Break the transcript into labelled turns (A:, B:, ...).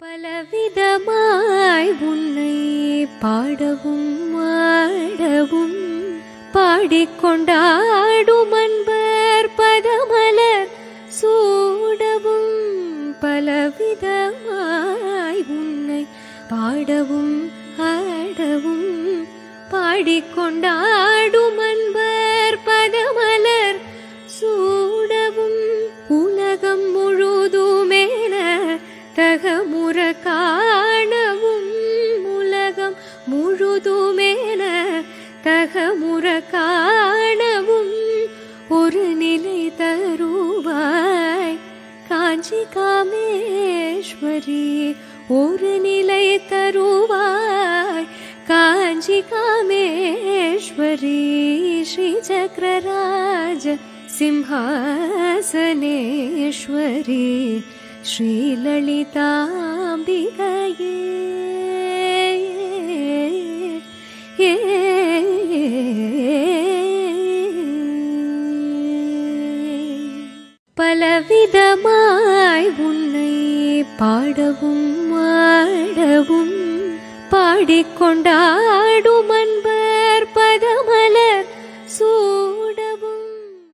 A: பலவிதமாய் உன்னை பாடவும் ஆடவும் பாடிக்கொண்டாடும் அன்பர் பதமலர் சூடவும். பலவிதமாய் உன்னை பாடவும் ஆடவும் பாடிக்கொண்டாடும் அன்பர் பதமலர் சூடவும். உலகம் முழுதுமேன தகமுற காணவும். உலகம் முழுதுமேன தகமுற காணவும். ஒரு நிலை தருவாய் காஞ்சி காமேஸ்வரி. ஒரு நிலை தருவாய் காஞ்சி காமேஸ்வரி. ஸ்ரீ சக்கரராஜ சிம்ஹாசனேஸ்வரி ஸ்ரீலலிதாம்பிகையே. பலவிதமாய் உன்னை பாடவும் ஆடவும் பாடிக்கொண்டாடும் அன்பர் பதமலர் சூட.